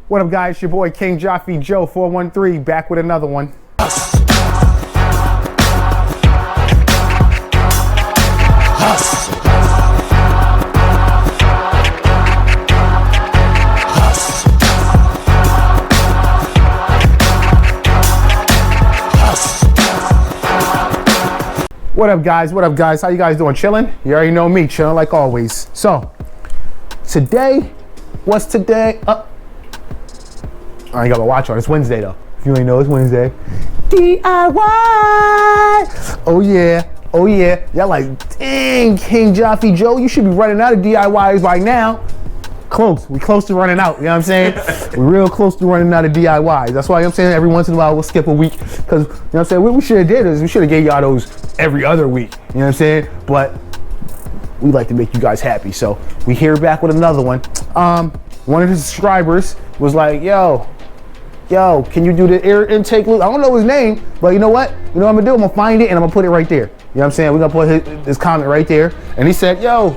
What up, guys? It's your boy King Jaffe Joe 413 back with another one. What up, guys? What up, guys? How you guys doing? Chilling? You already know me, chilling like always. So, today, what's today? I ain't got my watch on. It's Wednesday, though. If you ain't know, it's Wednesday. DIY! Oh, yeah. Oh, yeah. Y'all like, dang, King Jaffe Joe, you should be running out of DIYs right now. Close. We close to running out. You know what I'm saying? We're real close to running out of DIYs. That's why I'm saying every once in a while we'll skip a week. Because, you know what I'm saying? What we should have did is we should have gave y'all those every other week. You know what I'm saying? But we like to make you guys happy. So we here back with another one. One of the subscribers was like, yo, can you do the air intake loop? I don't know his name, but you know what? You know what I'm gonna do? I'm gonna find it and I'm gonna put it right there. You know what I'm saying? We're gonna put his comment right there. And he said, yo,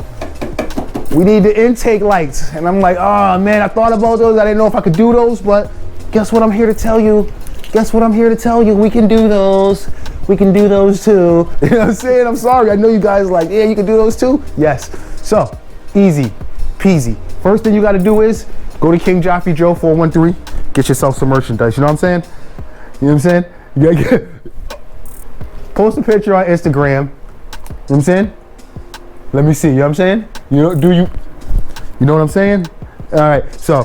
we need the intake lights. And I'm like, oh man, I thought about those. I didn't know if I could do those, but guess what I'm here to tell you? Guess what I'm here to tell you? We can do those. We can do those too. You know what I'm saying? I'm sorry. I know you guys are like, yeah, you can do those too? Yes. So, easy peasy. First thing you gotta do is go to King Jaffe Joe 413. Get yourself some merchandise, you know what I'm saying? You know what I'm saying? You gotta post a picture on Instagram, you know what I'm saying? Let me see, you know what I'm saying? You know what I'm saying? All right, so,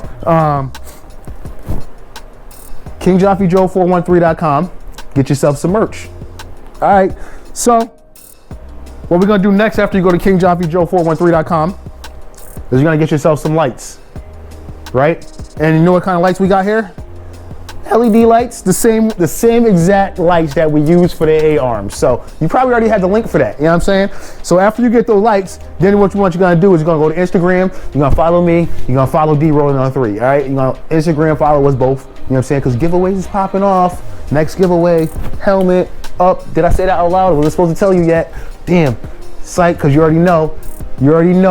KingJaffeJoe413.com, get yourself some merch. All right, so, what we're gonna do next after you go to KingJaffeJoe413.com is you're gonna get yourself some lights, right? And you know what kind of lights we got here? LED lights, the same exact lights that we use for the A-arms. So you probably already had the link for that, you know what I'm saying? So after you get those lights, then what you're gonna do is you're gonna go to Instagram, you're gonna follow me, you're gonna follow D-Rollin3, all right? You're gonna Instagram follow us both, you know what I'm saying? Because giveaways is popping off. Next giveaway, helmet up. Did I say that out loud? I wasn't supposed to tell you yet. Damn, psych, because you already know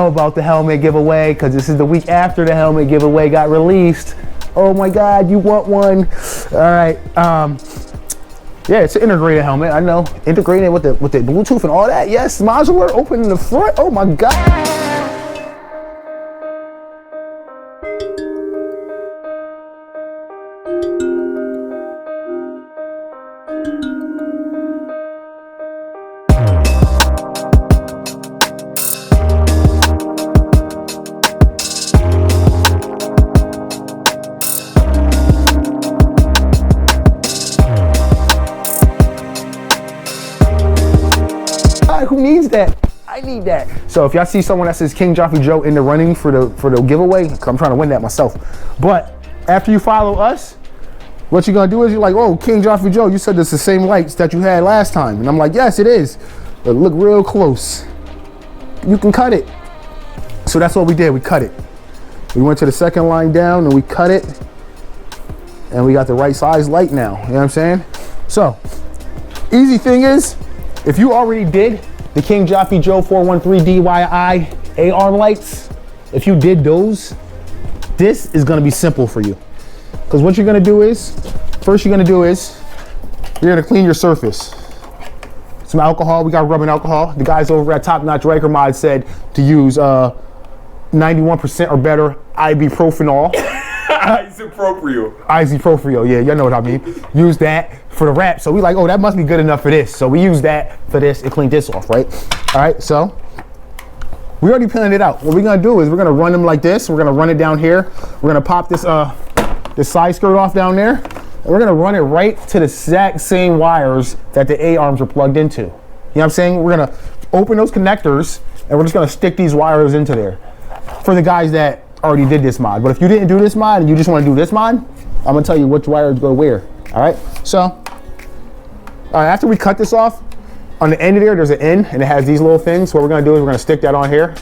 about the helmet giveaway, because this is the week after the helmet giveaway got released. Oh my God, you want one? All right, yeah, it's an integrated helmet. I know, integrated with the Bluetooth and all that. Yes, modular, open in the front. Oh my God. Who needs that? I need that. So if y'all see someone that says King Jaffe Joe in the running for the giveaway, I'm trying to win that myself. But after you follow us, what you're gonna do is you're like, oh, King Jaffe Joe, you said it's the same lights that you had last time. And I'm like, yes, it is. But look real close. You can cut it. So that's what we did, we cut it. We went to the second line down and we cut it. And we got the right size light now, you know what I'm saying? So, easy thing is, if you already did the King Jaffe Joe 413 DIY A-arm lights, if you did those, this is gonna be simple for you. Because what you're gonna do is, first you're gonna clean your surface. Some alcohol, we got rubbing alcohol. The guys over at Top Notch Ryker Mod said to use 91% or better ibuprofen. Isopropyl, yeah, y'all know what I mean. Use that for the wrap. So we like, oh, that must be good enough for this. So we use that for this and clean this off, right? All right, so we already planned it out. What we're gonna do is we're gonna run them like this. We're gonna run it down here. We're gonna pop this side skirt off down there. And we're gonna run it right to the exact same wires that the A-arms are plugged into. You know what I'm saying? We're gonna open those connectors and we're just gonna stick these wires into there for the guys that already did this mod. But if you didn't do this mod and you just want to do this mod, I'm gonna tell you which wire to go where. All right, so after we cut this off, on the end of there's an end and it has these little things. What we're gonna do is we're gonna stick that on here.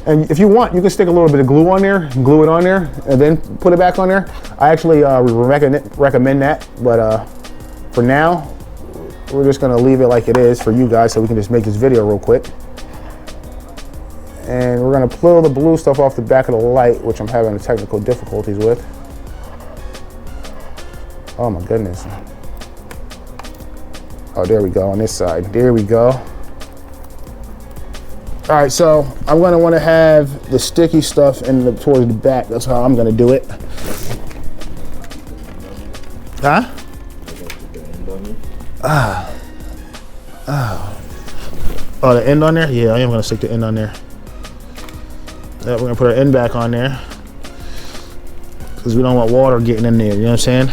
And if you want, you can stick a little bit of glue on there, glue it on there, and then put it back on there. I actually recommend that, but for now, we're just gonna leave it like it is for you guys so we can just make this video real quick. And we're gonna pull the blue stuff off the back of the light, which I'm having technical difficulties with. Oh my goodness. Oh, there we go on this side. There we go. All right, so I'm gonna wanna have the sticky stuff towards the back. That's how I'm gonna do it. Huh? Oh, the end on there? Yeah, I am gonna stick the end on there. Yeah, we're gonna put our end back on there because we don't want water getting in there, you know what I'm saying?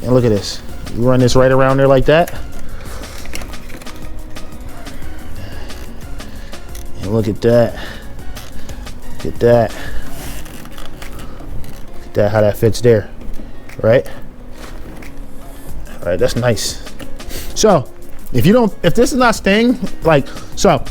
And look at this. You run this right around there like that. And look at that. Look at that. Look at that, how that fits there, right? All right, that's nice. So, if this is not sting, like, so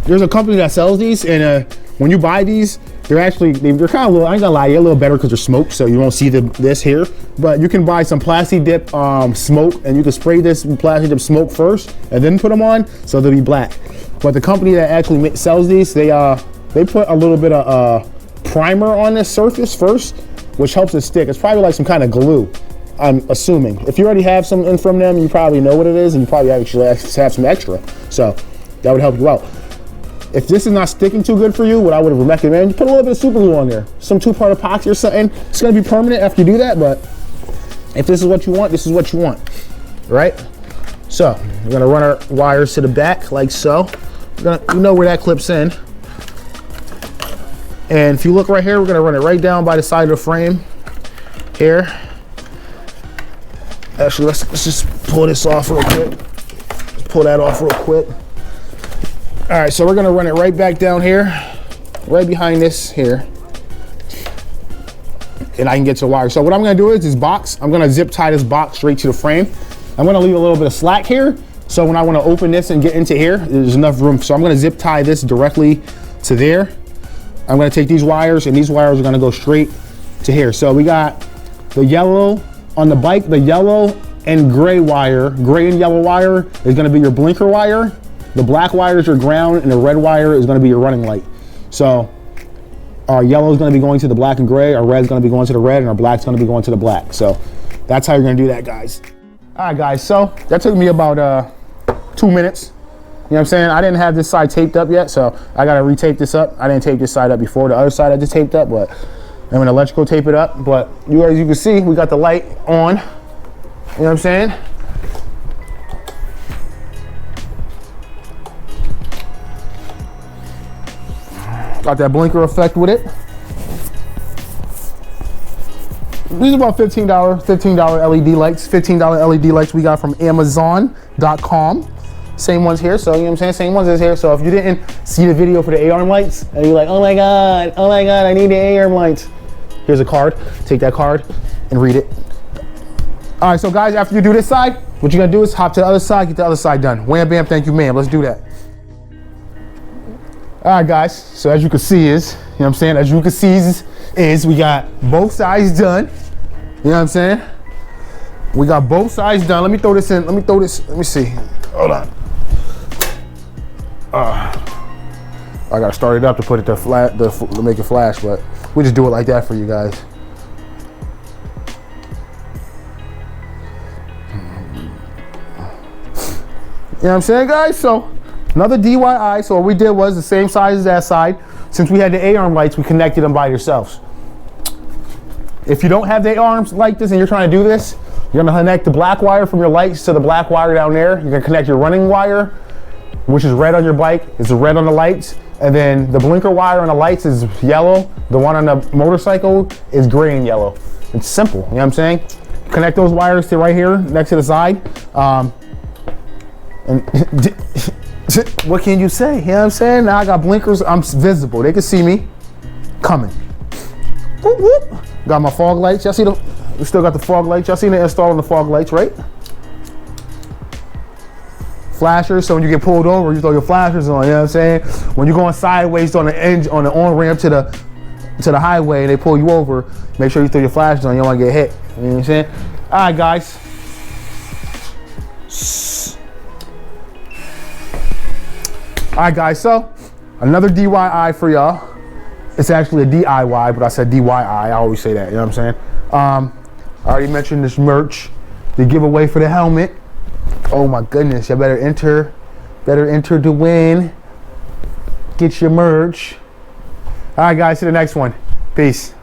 there's a company that sells these, and when you buy these, they're kind of a little, I ain't gonna lie, they're a little better because they're smoked, so you won't see this here. But you can buy some Plasti Dip smoke, and you can spray this Plasti Dip smoke first, and then put them on, so they'll be black. But the company that actually sells these, they put a little bit of primer on this surface first, which helps it stick. It's probably like some kind of glue, I'm assuming. If you already have some in from them, you probably know what it is, and you probably actually have some extra. So that would help you out. If this is not sticking too good for you, what I would recommend, you put a little bit of super glue on there. Some 2-part epoxy or something. It's gonna be permanent after you do that, but if this is what you want, this is what you want, right? So we're gonna run our wires to the back like so. You know where that clips in. And if you look right here, we're gonna run it right down by the side of the frame here. Actually, let's just pull this off real quick. Pull that off real quick. All right, so we're gonna run it right back down here, right behind this here. And I can get to the wire. So what I'm gonna do is this box, I'm gonna zip tie this box straight to the frame. I'm gonna leave a little bit of slack here. So when I wanna open this and get into here, there's enough room. So I'm gonna zip tie this directly to there. I'm gonna take these wires, and these wires are gonna go straight to here. So we got the yellow on the bike, the yellow and gray wire, gray and yellow wire is gonna be your blinker wire. The black wire is your ground, and the red wire is gonna be your running light. So our yellow is gonna be going to the black and gray, our red is gonna be going to the red, and our black is gonna be going to the black. So that's how you're gonna do that, guys. All right, guys, so that took me about 2 minutes. You know what I'm saying? I didn't have this side taped up yet, so I gotta retape this up. I didn't tape this side up before. The other side I just taped up, but I'm gonna electrical tape it up. But as you can see, we got the light on. You know what I'm saying? Got that blinker effect with it. These are about $15 LED lights. $15 LED lights we got from Amazon.com. Same ones here, so you know what I'm saying? Same ones as here. So if you didn't see the video for the A-arm lights, and you're like, oh my God, I need the A-arm lights. Here's a card. Take that card and read it. All right, so guys, after you do this side, what you're gonna do is hop to the other side, get the other side done. Wham, bam, thank you, ma'am. Let's do that. All right, guys, so as you can see you know what I'm saying? As you can see is we got both sides done. You know what I'm saying? We got both sides done. Let me throw this in. Let me see. Hold on. I gotta start it up to put it to make it flash, but we just do it like that for you guys. You know what I'm saying, guys? So another DIY. So what we did was the same size as that side. Since we had the A-arm lights, we connected them by yourselves. If you don't have the A-arms like this and you're trying to do this, you're gonna connect the black wire from your lights to the black wire down there. You're gonna connect your running wire, which is red on your bike, is red on the lights. And then the blinker wire on the lights is yellow. The one on the motorcycle is gray and yellow. It's simple, you know what I'm saying? Connect those wires to right here next to the side. And what can you say? You know what I'm saying? Now I got blinkers, I'm visible. They can see me coming. Whoop, whoop. Got my fog lights. Y'all see we still got the fog lights. Y'all seen the install on the fog lights, right? Flashers, so when you get pulled over, you throw your flashers on, you know what I'm saying? When you're going sideways on the on-ramp to the highway and they pull you over, make sure you throw your flashers on, you don't want to get hit. You know what I'm saying? All right, guys. All right, guys, so another DIY for y'all. It's actually a DIY, but I said DIY. I always say that, you know what I'm saying? I already mentioned this merch, the giveaway for the helmet. Oh my goodness, you better enter to win. Get your merch. All right, guys, to the next one. Peace.